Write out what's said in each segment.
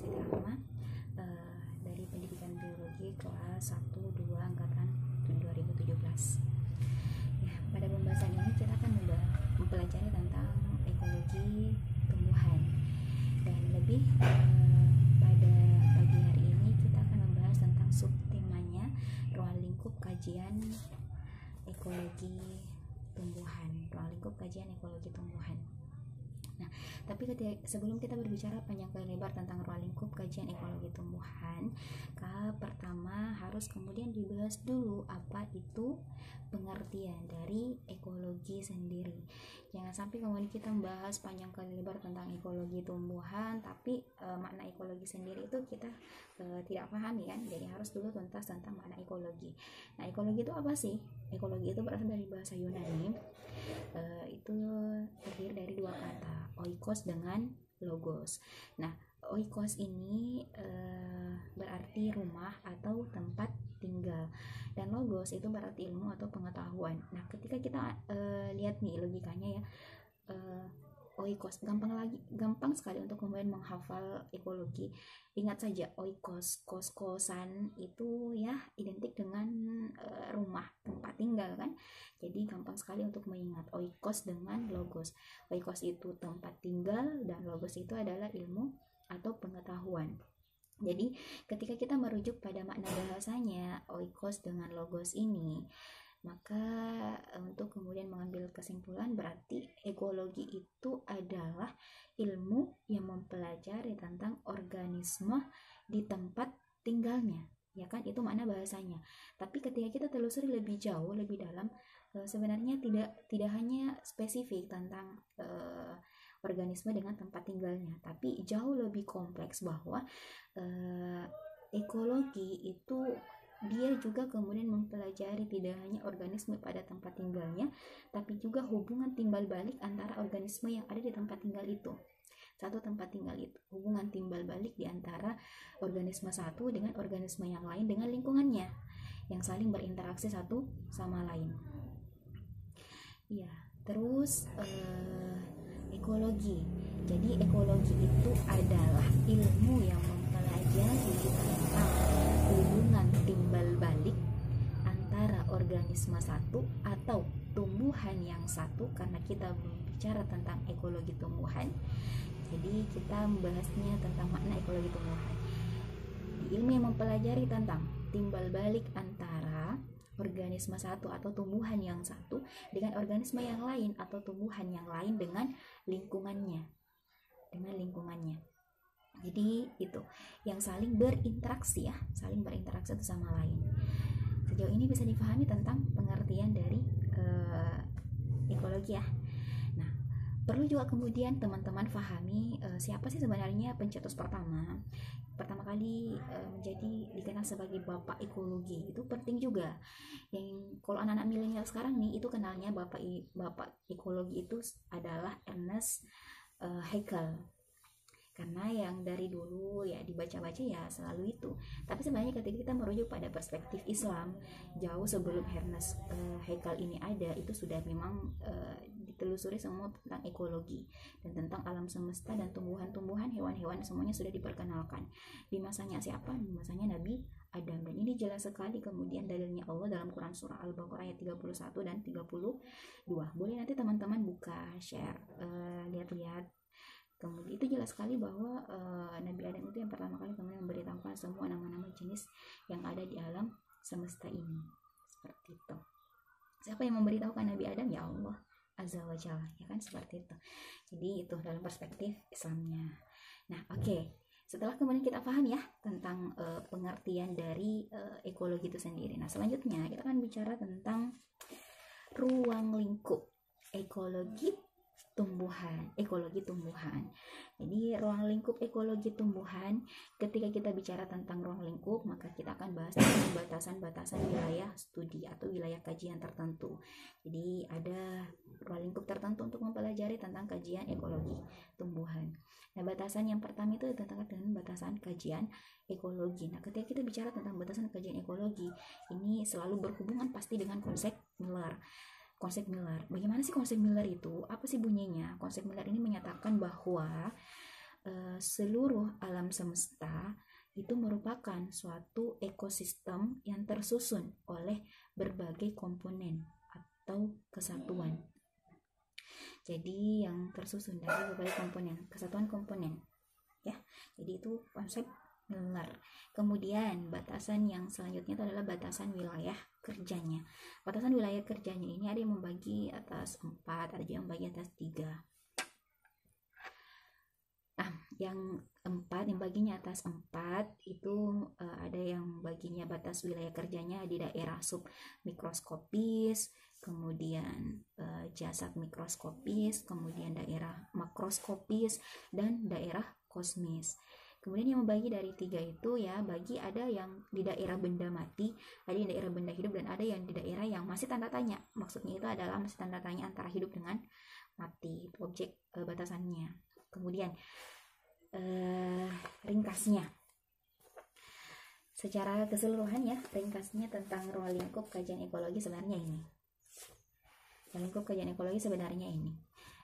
Siti Rahma dari Pendidikan Biologi kelas 1, 2 angkatan 2017. Ya, pada pembahasan ini kita akan mempelajari tentang ekologi tumbuhan dan lebih pada pagi hari ini kita akan membahas tentang subtemanya ruang lingkup kajian ekologi tumbuhan, Nah, tapi sebelum kita berbicara panjang lebar tentang ruang lingkup kajian ekologi tumbuhan, pertama harus kemudian dibahas dulu apa itu pengertian dari ekologi sendiri. Jangan sampai kemudian kita membahas panjang lebar tentang ekologi tumbuhan, tapi makna ekologi sendiri itu kita tidak pahami kan. Jadi harus dulu tuntas tentang makna ekologi. Nah, ekologi itu apa sih? Ekologi itu berasal dari bahasa Yunani. Itu terdiri dari dua kata, oikos dengan logos. Nah, oikos ini berarti rumah atau tempat tinggal, dan logos itu berarti ilmu atau pengetahuan. Nah, ketika kita lihat nih logikanya ya, oikos gampang sekali untuk kemudian menghafal ekologi. Ingat saja oikos, kos-kosan itu ya identik dengan rumah, tempat tinggal kan. Jadi gampang sekali untuk mengingat oikos dengan logos. Oikos itu tempat tinggal dan logos itu adalah ilmu atau pengetahuan. Jadi ketika kita merujuk pada makna bahasanya oikos dengan logos ini, maka untuk kemudian mengambil kesimpulan berarti ekologi itu adalah ilmu yang mempelajari tentang organisme di tempat tinggalnya, ya kan, itu makna bahasanya. Tapi ketika kita telusuri lebih jauh, lebih dalam, sebenarnya tidak hanya spesifik tentang organisme dengan tempat tinggalnya, tapi jauh lebih kompleks bahwa ekologi itu dia juga kemudian mempelajari tidak hanya organisme pada tempat tinggalnya, tapi juga hubungan timbal balik antara organisme yang ada di tempat tinggal itu. Satu tempat tinggal itu, hubungan timbal balik di antara organisme satu dengan organisme yang lain dengan lingkungannya, yang saling berinteraksi satu sama lain. Ya, terus ekologi. Jadi ekologi itu adalah ilmu yang mempelajari tentang hubungan timbal balik antara organisme satu atau tumbuhan yang satu, karena kita berbicara tentang ekologi tumbuhan. Jadi kita membahasnya tentang makna ekologi tumbuhan. Ilmu yang mempelajari tentang timbal balik antara organisme satu atau tumbuhan yang satu dengan organisme yang lain atau tumbuhan yang lain dengan lingkungannya. Jadi itu yang saling berinteraksi ya, saling berinteraksi satu sama lain. Sejauh ini bisa dipahami tentang pengertian dari ekologi ya. Nah, perlu juga kemudian teman-teman pahami siapa sih sebenarnya pencetus pertama kali menjadi dikenal sebagai bapak ekologi. Itu penting juga. Yang kalau anak-anak milenial sekarang nih itu kenalnya bapak ekologi itu adalah Ernest Haeckel, karena yang dari dulu ya dibaca-baca ya selalu itu. Tapi sebenarnya ketika kita merujuk pada perspektif Islam, jauh sebelum Ernest Haeckel ini ada, itu sudah memang ditelusuri semua tentang ekologi dan tentang alam semesta dan tumbuhan-tumbuhan, hewan-hewan, semuanya sudah diperkenalkan. Di masanya siapa? Di masanya Nabi Adam. Dan ini jelas sekali kemudian dalilnya Allah dalam Quran surah Al-Baqarah ayat 31 dan 32. Boleh nanti teman-teman buka, share, lihat-lihat. Kemudian itu jelas sekali bahwa Nabi Adam itu yang pertama kali kemudian memberitahukan semua nama-nama jenis yang ada di alam semesta ini. Seperti itu. Siapa yang memberitahukan Nabi Adam? Ya Allah Azza wa Jalla, ya kan, seperti itu. Jadi itu dalam perspektif Islamnya. Nah, oke. Setelah kemudian kita paham ya tentang pengertian dari ekologi itu sendiri. Nah, selanjutnya kita akan bicara tentang ruang lingkup ekologi tumbuhan. Jadi ruang lingkup ekologi tumbuhan, ketika kita bicara tentang ruang lingkup, maka kita akan bahas tentang batasan-batasan wilayah studi atau wilayah kajian tertentu. Jadi ada ruang lingkup tertentu untuk mempelajari tentang kajian ekologi tumbuhan. Nah, batasan yang pertama itu tentang dengan batasan kajian ekologi. Nah, ketika kita bicara tentang batasan kajian ekologi, ini selalu berhubungan pasti dengan konsep Miller. Bagaimana sih konsep Miller itu? Apa sih bunyinya? Konsep Miller ini menyatakan bahwa seluruh alam semesta itu merupakan suatu ekosistem yang tersusun oleh berbagai komponen atau kesatuan. Jadi yang tersusun dari berbagai komponen, kesatuan komponen, ya. Jadi itu konsep Miller. Kemudian batasan yang selanjutnya itu adalah batasan wilayah kerjanya. Batasan wilayah kerjanya ini ada yang membagi atas 4, ada yang membagi atas 3. Nah, yang 4, yang baginya atas 4 itu ada yang baginya batas wilayah kerjanya di daerah submikroskopis, kemudian jasad mikroskopis, kemudian daerah makroskopis, dan daerah kosmis. Kemudian yang membagi dari 3 itu ya, bagi ada yang di daerah benda mati, ada yang di daerah benda hidup, dan ada yang di daerah yang masih tanda tanya. Maksudnya itu adalah masih tanda tanya antara hidup dengan mati, itu objek batasannya. Kemudian ringkasnya, secara keseluruhan ya, ringkasnya tentang ruang lingkup kajian ekologi sebenarnya ini. Lingkup kajian ekologi sebenarnya ini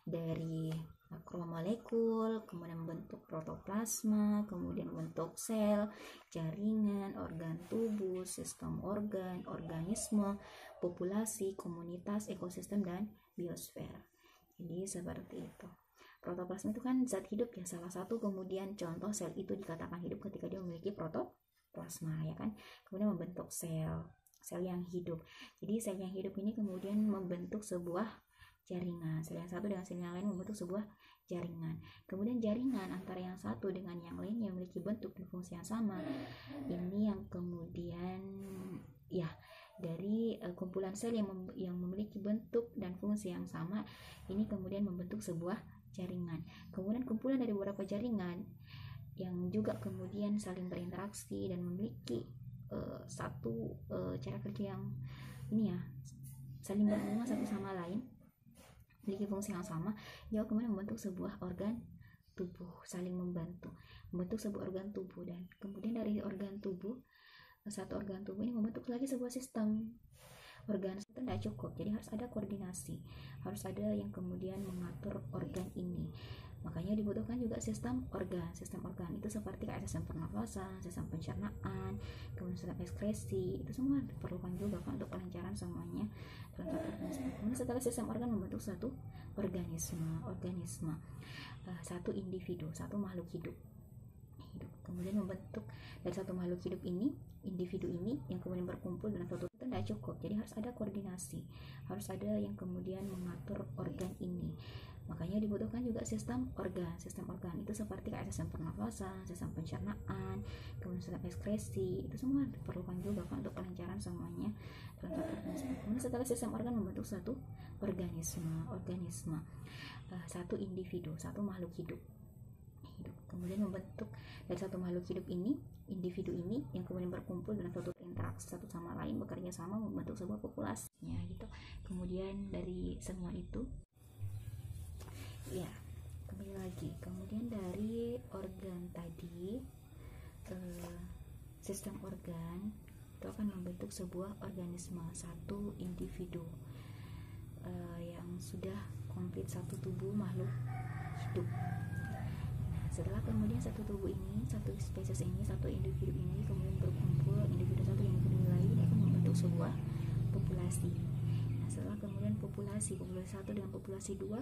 dari makromolekul, kemudian membentuk protoplasma, kemudian membentuk sel, jaringan, organ tubuh, sistem organ, organisme, populasi, komunitas, ekosistem, dan biosfer. Jadi seperti itu. Protoplasma itu kan zat hidup ya, salah satu kemudian contoh sel itu dikatakan hidup ketika dia memiliki protoplasma ya kan. Kemudian membentuk sel yang hidup. Jadi sel yang hidup ini kemudian membentuk sebuah jaringan. Sel yang satu dengan sel yang lain membentuk sebuah jaringan. Kemudian jaringan antara yang satu dengan yang lain yang memiliki bentuk dan fungsi yang sama. Ini yang kemudian ya dari kumpulan sel yang memiliki bentuk dan fungsi yang sama ini kemudian membentuk sebuah jaringan. Kemudian kumpulan dari beberapa jaringan yang juga kemudian saling berinteraksi dan memiliki satu cara kerja yang ini ya, saling berhubungan satu sama lain, memiliki fungsi yang sama, juga kemudian membentuk sebuah organ tubuh, saling membentuk sebuah organ tubuh. Dan kemudian dari organ tubuh, satu organ tubuh ini membentuk lagi sebuah sistem. Organ itu tidak cukup, jadi harus ada koordinasi, harus ada yang kemudian mengatur organ ini. Makanya dibutuhkan juga sistem organ itu seperti kayak sistem pernafasan, sistem pencernaan, kemudian sistem ekskresi, itu semua diperlukan juga kan untuk kelancaran semuanya dalam satu organisme. Kemudian setelah sistem organ membentuk satu organisme, satu individu, satu makhluk hidup. Kemudian membentuk dari satu makhluk hidup ini, individu ini yang kemudian berkumpul dalam suatu, itu tidak cukup, jadi harus ada koordinasi, harus ada yang kemudian mengatur organ ini. Makanya dibutuhkan juga sistem organ itu seperti kayak sistem pernafasan, sistem pencernaan, kemudian sistem ekskresi, itu semua diperlukan juga kan untuk kelancaran semuanya dalam satu organisme. Kemudian setelah sistem organ membentuk satu organisme, satu individu, satu makhluk hidup. Kemudian membentuk dari satu makhluk hidup ini, individu ini yang kemudian berkumpul dalam suatu interaksi satu sama lain, bekerja sama membentuk sebuah populasinya gitu. Kemudian dari semua itu ya, kembali lagi, kemudian dari organ tadi, sistem organ itu akan membentuk sebuah organisme, satu individu yang sudah komplit, satu tubuh makhluk hidup. Setelah kemudian satu tubuh ini, satu spesies ini, satu individu ini kemudian berkumpul, individu satu yang individu lain akan membentuk sebuah populasi. Nah, setelah kemudian populasi satu dengan populasi 2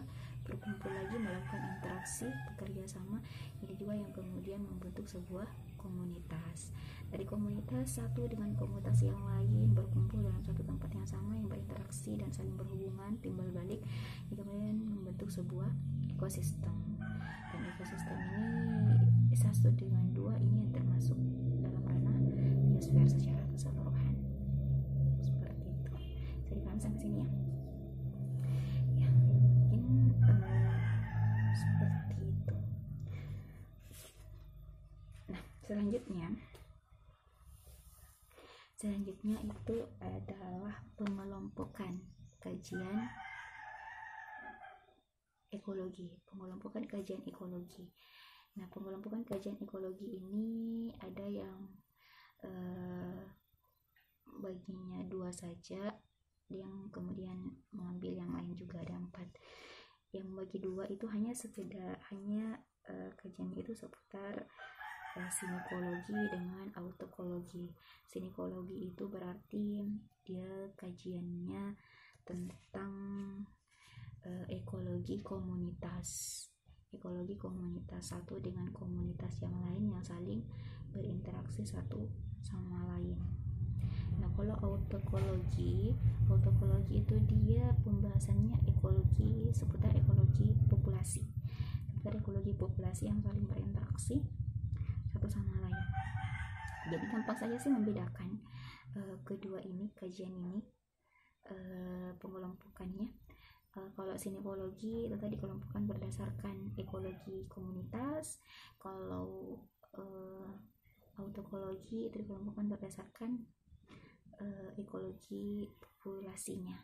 berkumpul lagi, melakukan interaksi, bekerja sama, ini juga yang kemudian membentuk sebuah komunitas. Dari komunitas satu dengan komunitas yang lain berkumpul dalam satu tempat yang sama, yang berinteraksi dan saling berhubungan, timbal balik, ini kemudian membentuk sebuah ekosistem. Dan ekosistem ini satu dengan 2 ini yang termasuk dalam ranah biosfer secara keseluruhan. Seperti itu. Bisa dipahami sampai sini ya? Ya, mungkin seperti itu. Nah, selanjutnya itu adalah pengelompokan kajian ekologi. Nah, pengelompokan kajian ekologi ini ada yang baginya 2 saja, yang kemudian mengambil yang lain juga ada 4. Yang bagi 2 itu hanya kajian itu seputar sinekologi dengan autokologi. Sinekologi itu berarti dia kajiannya tentang ekologi komunitas satu dengan komunitas yang lain yang saling berinteraksi satu sama lain. Nah, kalau autokologi itu dia pembahasannya seputar ekologi populasi yang saling berinteraksi satu sama lain. Jadi gampang saja sih membedakan kedua ini, kajian ini, pengelompokannya. Kalau sinekologi itu tadi dikelompokkan berdasarkan ekologi komunitas, kalau autokologi itu dikelompokkan berdasarkan ekologi populasinya,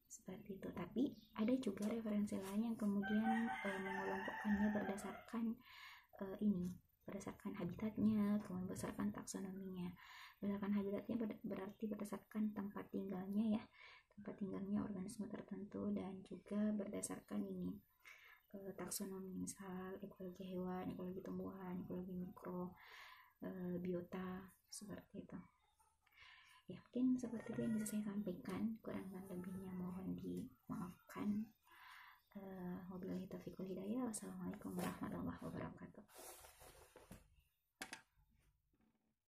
seperti itu. Tapi ada juga referensi lain yang kemudian mengelompokkannya berdasarkan berdasarkan habitatnya, kemudian berdasarkan taksonominya. Berdasarkan habitatnya berarti berdasarkan tempat tinggalnya organisme tertentu, dan juga berdasarkan taksonomi, misal ekologi hewan, ekologi tumbuhan, ekologi mikro, biota, seperti itu. Ya, mungkin seperti itu yang bisa saya sampaikan, kurang dan lebihnya mohon dimaafkan. Wabillahi taufiq wal hidayah. Wassalamualaikum warahmatullahi wabarakatuh.